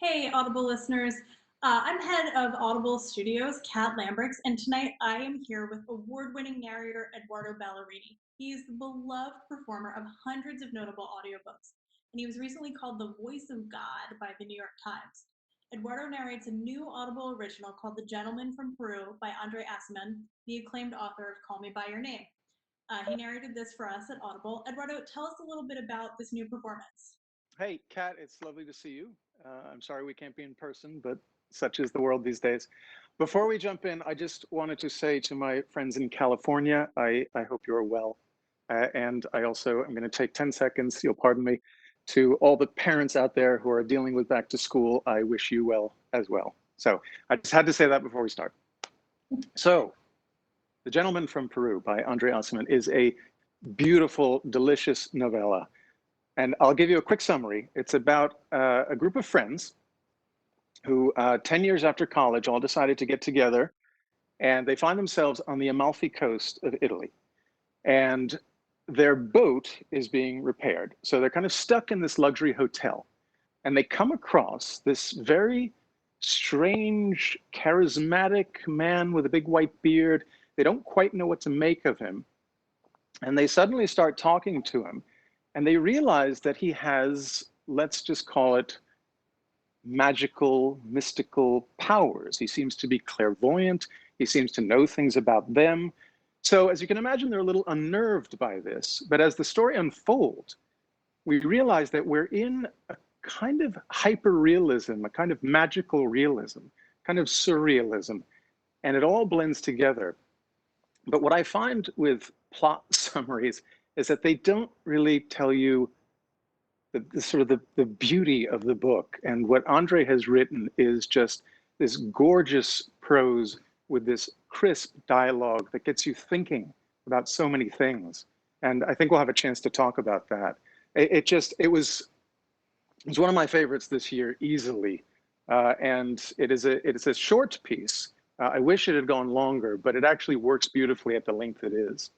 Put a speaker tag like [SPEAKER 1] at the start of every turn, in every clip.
[SPEAKER 1] Hey, Audible listeners. I'm head of Audible Studios, Kat Lambrix, and tonight I am here with award winning narrator Edoardo Ballerini. He's the beloved performer of hundreds of notable audiobooks, and he was recently called the voice of God by the New York Times. Eduardo narrates a new Audible original called The Gentleman from Peru by André Aciman, the acclaimed author of Call Me By Your Name. He narrated this for us at Audible. Eduardo, tell us a little bit about this new performance.
[SPEAKER 2] Hey, Kat, it's lovely to see you. I'm sorry we can't be in person, but such is the world these days. Before we jump in, I just wanted to say to my friends in California, I hope you're well. And I also am going to take 10 seconds, you'll pardon me, to all the parents out there who are dealing with back to school. I wish you well as well. So I just had to say that before we start. So, The Gentleman from Peru by André Aciman is a beautiful, delicious novella. And I'll give you a quick summary. It's about a group of friends who, 10 years after college, all decided to get together, and they find themselves on the Amalfi coast of Italy. And their boat is being repaired. So they're kind of stuck in this luxury hotel. And they come across this very strange, charismatic man with a big white beard. They don't quite know what to make of him. And they suddenly start talking to him. And they realize that he has, let's just call it, magical, mystical powers. He seems to be clairvoyant. He seems to know things about them. So, as you can imagine, they're a little unnerved by this. But as the story unfolds, we realize that we're in a kind of hyper-realism, a kind of magical realism, kind of surrealism, and it all blends together. But what I find with plot summaries is that they don't really tell you the beauty of the book. And what Andre has written is just this gorgeous prose with this crisp dialogue that gets you thinking about so many things. And I think we'll have a chance to talk about that. It was one of my favorites this year, easily. And it's a short piece. I wish it had gone longer, but it actually works beautifully at the length it is.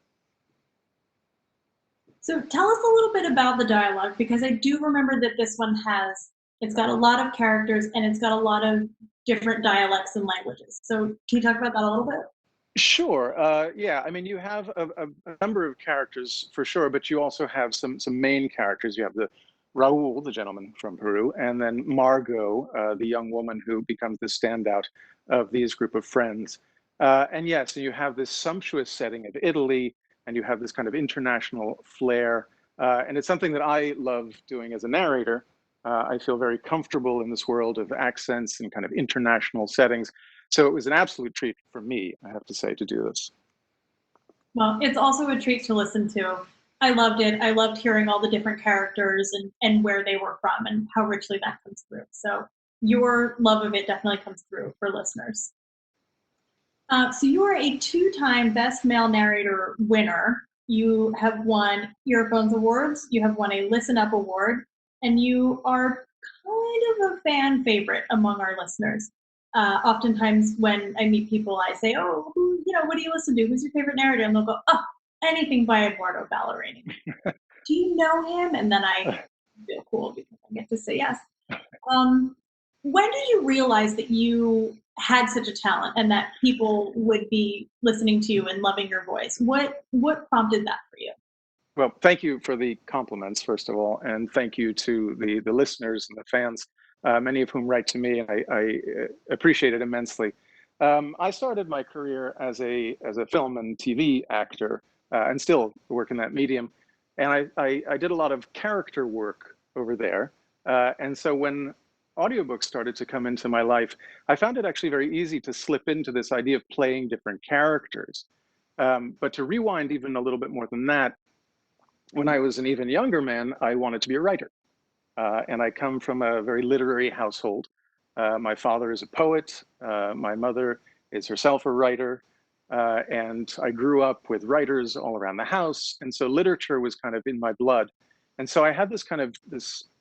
[SPEAKER 1] So tell us a little bit about the dialogue, because I do remember that this one it's got a lot of characters and it's got a lot of different dialects and languages. So can you talk about that a little bit?
[SPEAKER 2] Sure. Yeah. I mean, you have a number of characters for sure, but you also have some main characters. You have the Raul, the gentleman from Peru, and then Margot, the young woman who becomes the standout of these group of friends. And yes, you have this sumptuous setting of Italy, and you have this kind of international flair. And it's something that I love doing as a narrator. I feel very comfortable in this world of accents and kind of international settings. So it was an absolute treat for me, I have to say, to do this.
[SPEAKER 1] Well, it's also a treat to listen to. I loved it. I loved hearing all the different characters and where they were from and how richly that comes through. So your love of it definitely comes through for listeners. So you are a two-time Best Male Narrator winner. You have won Earphones Awards. You have won a Listen Up Award, and you are kind of a fan favorite among our listeners. Oftentimes, when I meet people, I say, "Oh, what do you listen to? Who's your favorite narrator?" And they'll go, "Oh, anything by Edoardo Ballerini." Do you know him? And then I feel cool because I get to say yes. Um, when did you realize that you had such a talent and that people would be listening to you and loving your voice? What prompted that for you?
[SPEAKER 2] Well, thank you for the compliments, first of all, and thank you to the listeners and the fans, many of whom write to me, and I appreciate it immensely. I started my career as a film and TV actor, and still work in that medium. And I did a lot of character work over there. And so when audiobooks started to come into my life, I found it actually very easy to slip into this idea of playing different characters. But to rewind even a little bit more than that, when I was an even younger man, I wanted to be a writer. And I come from a very literary household. My father is a poet. My mother is herself a writer. And I grew up with writers all around the house. And so literature was kind of in my blood. And so I had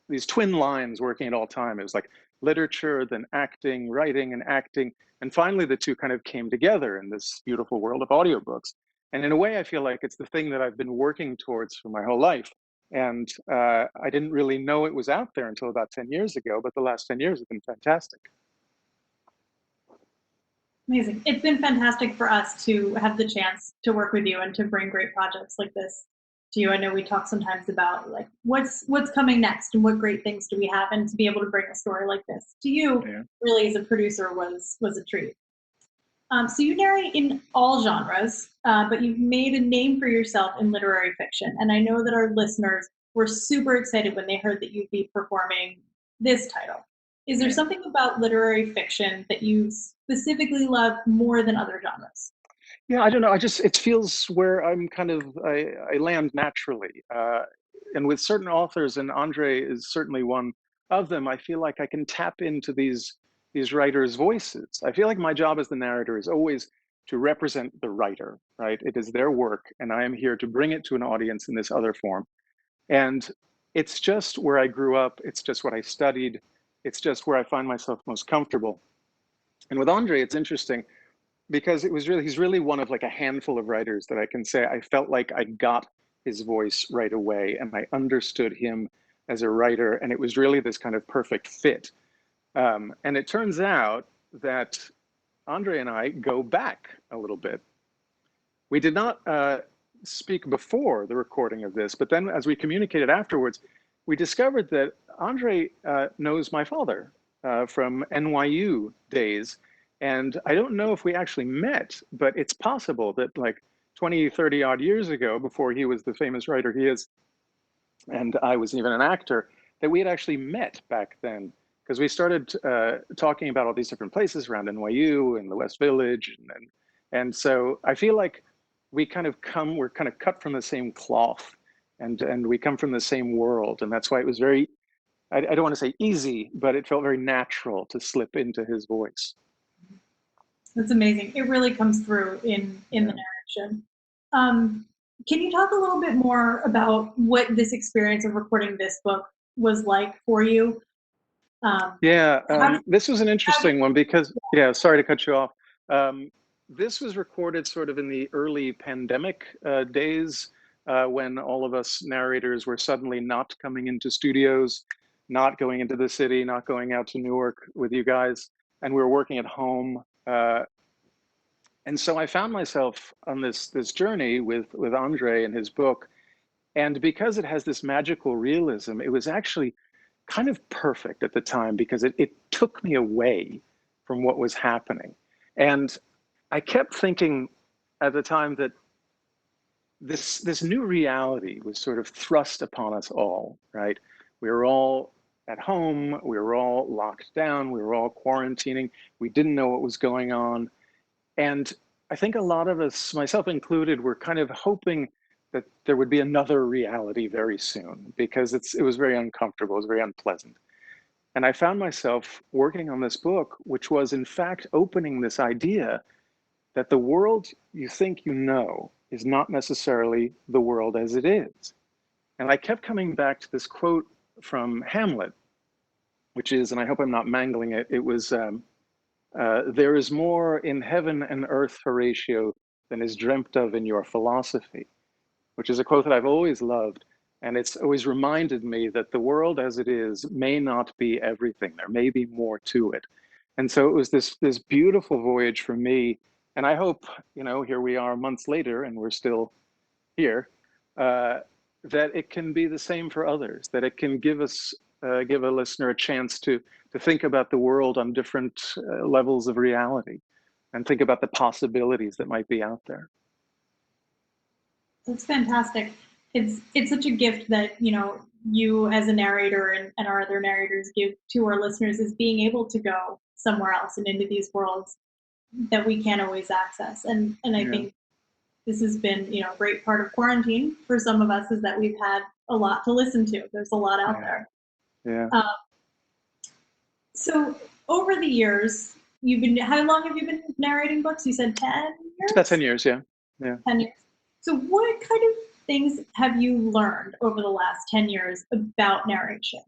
[SPEAKER 2] these twin lines working at all time. It was like literature, then acting, writing and acting. And finally, the two kind of came together in this beautiful world of audiobooks. And in a way, I feel like it's the thing that I've been working towards for my whole life. And I didn't really know it was out there until about 10 years ago, but the last 10 years have been fantastic.
[SPEAKER 1] Amazing. It's been fantastic for us to have the chance to work with you and to bring great projects like this to you. I know we talk sometimes about like what's coming next and what great things do we have, and to be able to bring a story like this to you,
[SPEAKER 2] Yeah.
[SPEAKER 1] really as a producer was a treat. So you narrate in all genres, but you've made a name for yourself in literary fiction. And I know that our listeners were super excited when they heard that you'd be performing this title. Is there
[SPEAKER 2] Yeah.
[SPEAKER 1] something about literary fiction that you specifically love more than other genres?
[SPEAKER 2] Yeah, I don't know. It feels where I'm kind of, I land naturally. And with certain authors, and Andre is certainly one of them, I feel like I can tap into these writers' voices. I feel like my job as the narrator is always to represent the writer, right? It is their work, and I am here to bring it to an audience in this other form. And it's just where I grew up. It's just what I studied. It's just where I find myself most comfortable. And with Andre, it's interesting because he's really one of like a handful of writers that I can say I felt like I got his voice right away and I understood him as a writer, and it was really this kind of perfect fit. And it turns out that Andre and I go back a little bit. We did not speak before the recording of this, but then as we communicated afterwards, we discovered that Andre knows my father from NYU days. And I don't know if we actually met, but it's possible that like 20, 30 odd years ago, before he was the famous writer he is, and I was even an actor, that we had actually met back then. Because we started talking about all these different places around NYU and the West Village. And so I feel like we're kind of cut from the same cloth, and we come from the same world. And that's why it was very, I don't want to say easy, but it felt very natural to slip into his voice.
[SPEAKER 1] That's amazing. It really comes through in the narration. Can you talk a little bit more about what this experience of recording this book was like for you?
[SPEAKER 2] This was an interesting one because, sorry to cut you off. This was recorded sort of in the early pandemic days when all of us narrators were suddenly not coming into studios, not going into the city, not going out to Newark with you guys, and we were working at home. And so I found myself on this journey with Andre and his book. And because it has this magical realism, it was actually kind of perfect at the time because it took me away from what was happening. And I kept thinking at the time that this new reality was sort of thrust upon us all, right? We were all at home, we were all locked down, we were all quarantining, we didn't know what was going on. And I think a lot of us, myself included, were kind of hoping that there would be another reality very soon because it was very uncomfortable, it was very unpleasant. And I found myself working on this book, which was in fact opening this idea that the world you think you know is not necessarily the world as it is. And I kept coming back to this quote from Hamlet, which is, and I hope I'm not mangling it, it was, there is more in heaven and earth, Horatio, than is dreamt of in your philosophy, which is a quote that I've always loved. And it's always reminded me that the world as it is may not be everything. There may be more to it. And so it was this beautiful voyage for me. And I hope, here we are months later and we're still here, that it can be the same for others, that it can give a listener a chance to think about the world on different levels of reality and think about the possibilities that might be out there.
[SPEAKER 1] That's fantastic. It's such a gift that you as a narrator and our other narrators give to our listeners, is being able to go somewhere else and into these worlds that we can't always access. And I think this has been a great part of quarantine for some of us, is that we've had a lot to listen to. There's a lot out there.
[SPEAKER 2] Yeah.
[SPEAKER 1] So over the years, how long have you been narrating books? You said 10 years?
[SPEAKER 2] It's about 10 years, yeah.
[SPEAKER 1] 10 years. So what kind of things have you learned over the last 10 years about narration?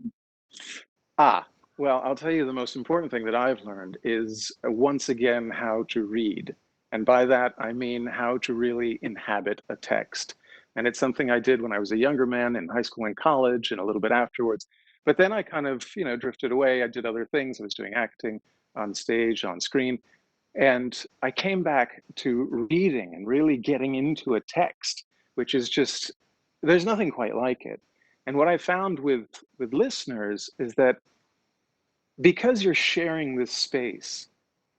[SPEAKER 2] Well, I'll tell you the most important thing that I've learned is once again how to read. And by that, I mean how to really inhabit a text. And it's something I did when I was a younger man in high school and college and a little bit afterwards. But then I kind of, drifted away. I did other things. I was doing acting on stage, on screen. And I came back to reading and really getting into a text, which is just, there's nothing quite like it. And what I found with listeners is that because you're sharing this space,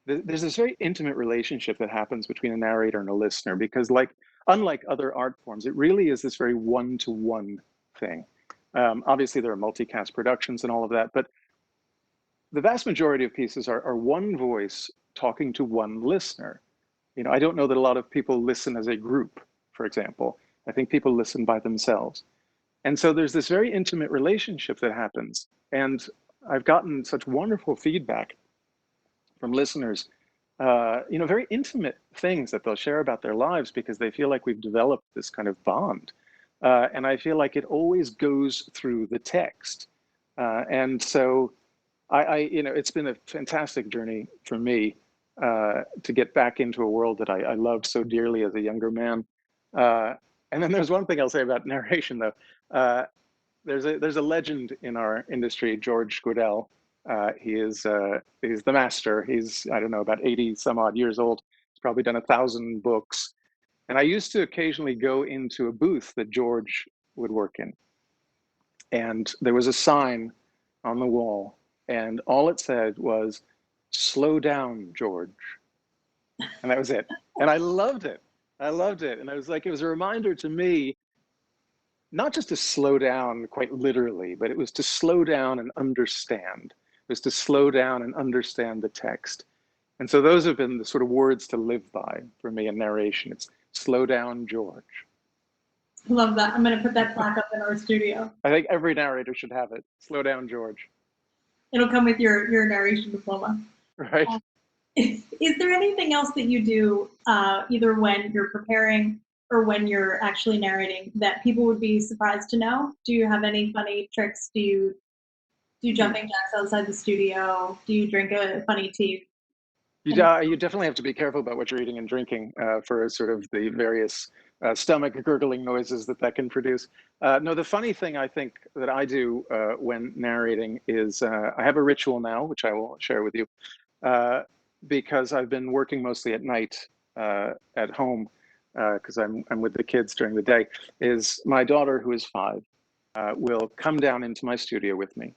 [SPEAKER 2] there's this very intimate relationship that happens between a narrator and a listener, because unlike other art forms, it really is this very one-to-one thing. Obviously, there are multicast productions and all of that, but the vast majority of pieces are one voice talking to one listener. I don't know that a lot of people listen as a group, for example. I think people listen by themselves. And so there's this very intimate relationship that happens. And I've gotten such wonderful feedback from listeners, very intimate things that they'll share about their lives because they feel like we've developed this kind of bond. And I feel like it always goes through the text. And so it's been a fantastic journey for me to get back into a world that I loved so dearly as a younger man. And then there's one thing I'll say about narration, though. There's a legend in our industry, George Goodell. He's the master. He's, I don't know, about 80 some odd years old. He's probably done 1,000 books. And I used to occasionally go into a booth that George would work in. And there was a sign on the wall, and all it said was, "Slow down, George." And that was it. And I loved it. I loved it. And I was like, it was a reminder to me, not just to slow down quite literally, but it was to slow down and understand. It was to slow down and understand the text. And so those have been the sort of words to live by for me in narration. It's slow down, George.
[SPEAKER 1] Love that. I'm going to put that plaque up in our studio.
[SPEAKER 2] I think every narrator should have it. Slow down, George.
[SPEAKER 1] It'll come with your narration diploma.
[SPEAKER 2] Right.
[SPEAKER 1] Is there anything else that you do, either when you're preparing or when you're actually narrating, that people would be surprised to know? Do you have any funny tricks? Do you do jumping jacks outside the studio? Do you drink a funny tea?
[SPEAKER 2] You definitely have to be careful about what you're eating and drinking for sort of the various stomach gurgling noises that can produce. No, the funny thing I think that I do when narrating is I have a ritual now, which I will share with you, because I've been working mostly at night at home because I'm with the kids during the day. Is my daughter, who is 5, will come down into my studio with me,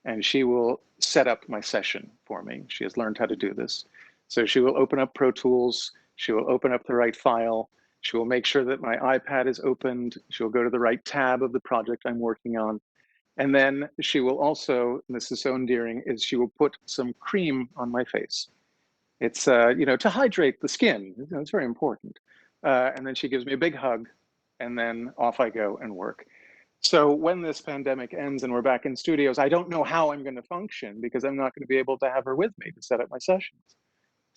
[SPEAKER 2] and she will set up my session for me. She has learned how to do this. So she will open up Pro Tools, she will open up the right file, she will make sure that my iPad is opened, she'll go to the right tab of the project I'm working on, and then she will also, and this is so endearing, is she will put some cream on my face. It's, to hydrate the skin, it's very important. And then she gives me a big hug, and then off I go and work. So when this pandemic ends and we're back in studios, I don't know how I'm going to function because I'm not going to be able to have her with me to set up my sessions.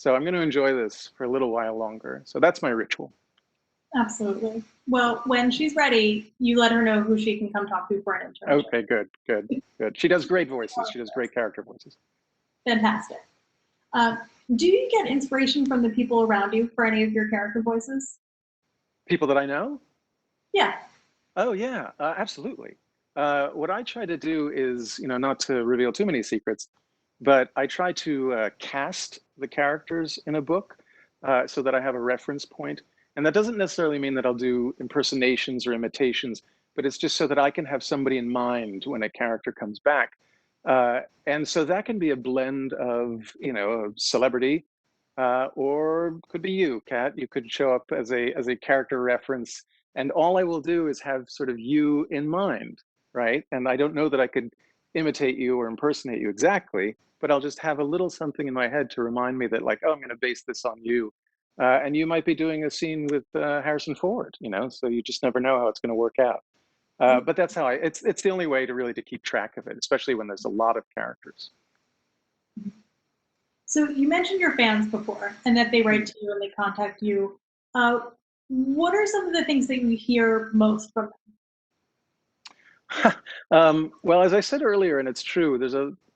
[SPEAKER 2] So I'm going to enjoy this for a little while longer. So that's my ritual.
[SPEAKER 1] Absolutely. Well, when she's ready, you let her know who she can come talk to for an internship.
[SPEAKER 2] Okay, good. She does great voices. She does great character voices.
[SPEAKER 1] Fantastic. Do you get inspiration from the people around you for any of your character voices?
[SPEAKER 2] People that I know?
[SPEAKER 1] Yeah.
[SPEAKER 2] Oh, yeah, absolutely. What I try to do is, not to reveal too many secrets, but I try to cast the characters in a book so that I have a reference point. And that doesn't necessarily mean that I'll do impersonations or imitations, but it's just so that I can have somebody in mind when a character comes back. And so that can be a blend of, a celebrity, or could be you, Kat. You could show up as a character reference, and all I will do is have sort of you in mind, right? And I don't know that I could imitate you or impersonate you exactly, but I'll just have a little something in my head to remind me that, like, oh, I'm going to base this on you. And you might be doing a scene with Harrison Ford, so you just never know how it's going to work out. But that's how it's the only way to keep track of it, especially when there's a lot of characters.
[SPEAKER 1] So you mentioned your fans before and that they write to you and they contact you. What are some of the things that you hear most from
[SPEAKER 2] them? Well, as I said earlier, and it's true,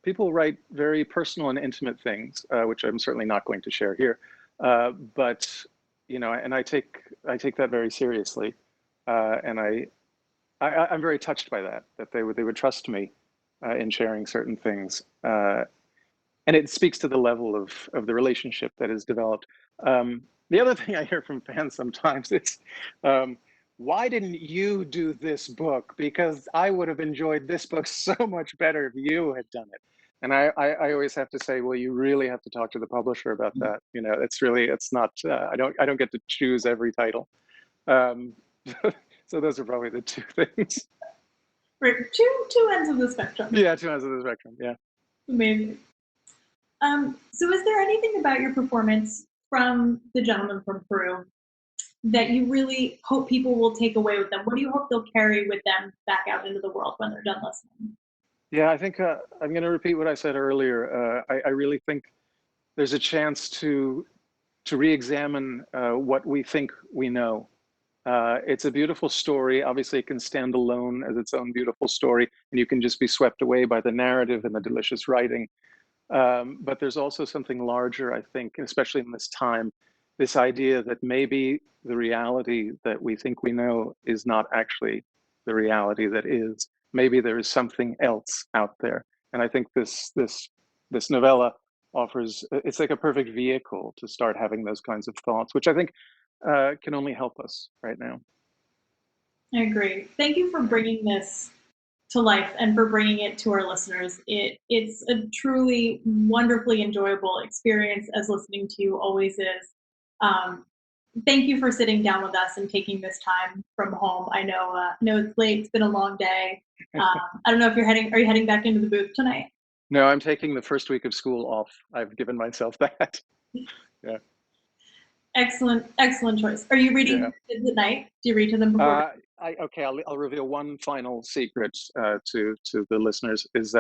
[SPEAKER 2] people write very personal and intimate things, which I'm certainly not going to share here. But and I take that very seriously. And I'm very touched by that they would trust me in sharing certain things. And it speaks to the level of the relationship that is developed. The other thing I hear from fans sometimes is, why didn't you do this book? Because I would have enjoyed this book so much better if you had done it. And I always have to say, well, you really have to talk to the publisher about that. You know, it's not, I don't get to choose every title. Um, so those are probably the two things.
[SPEAKER 1] Right, two ends of the spectrum.
[SPEAKER 2] Yeah, two ends of the spectrum. Yeah.
[SPEAKER 1] Amazing. So is there anything about your performance from The Gentleman from Peru that you really hope people will take away with them? What do you hope they'll carry with them back out into the world when they're done listening?
[SPEAKER 2] Yeah, I think I'm going to repeat what I said earlier. I really think there's a chance to re-examine what we think we know. It's a beautiful story. Obviously, it can stand alone as its own beautiful story, and you can just be swept away by the narrative and the delicious writing. But there's also something larger, I think, especially in this time, this idea that maybe the reality that we think we know is not actually the reality that is. Maybe there is something else out there. And I think this novella offers, it's like a perfect vehicle to start having those kinds of thoughts, which I think can only help us right now.
[SPEAKER 1] I agree. Thank you for bringing this to life and for bringing it to our listeners. It's a truly wonderfully enjoyable experience, as listening to you always is. Thank you for sitting down with us and taking this time from home. I know it's late. It's been a long day. I don't know if are you heading back into the booth tonight?
[SPEAKER 2] No, I'm taking the first week of school off. I've given myself that. Yeah.
[SPEAKER 1] Excellent choice. Are you reading kids at night? Do you read to them before?
[SPEAKER 2] Okay, I'll reveal one final secret to the listeners. Is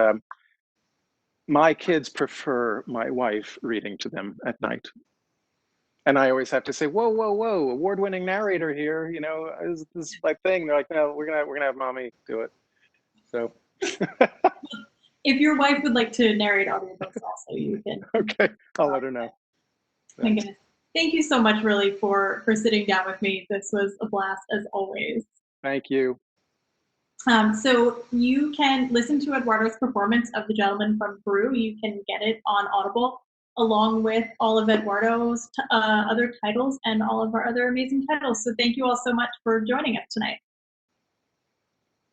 [SPEAKER 2] my kids prefer my wife reading to them at night, and I always have to say, "Whoa, whoa, whoa! Award-winning narrator here. You know, is this my thing?" They're like, "No, we're gonna have mommy do it." So.
[SPEAKER 1] If your wife would like to narrate audiobooks, also you can.
[SPEAKER 2] Okay, I'll let her know.
[SPEAKER 1] My goodness. Thank you so much, really, for sitting down with me. This was a blast, as always.
[SPEAKER 2] Thank you.
[SPEAKER 1] So you can listen to Edoardo's performance of The Gentleman from Peru. You can get it on Audible, along with all of Edoardo's other titles and all of our other amazing titles. So thank you all so much for joining us tonight.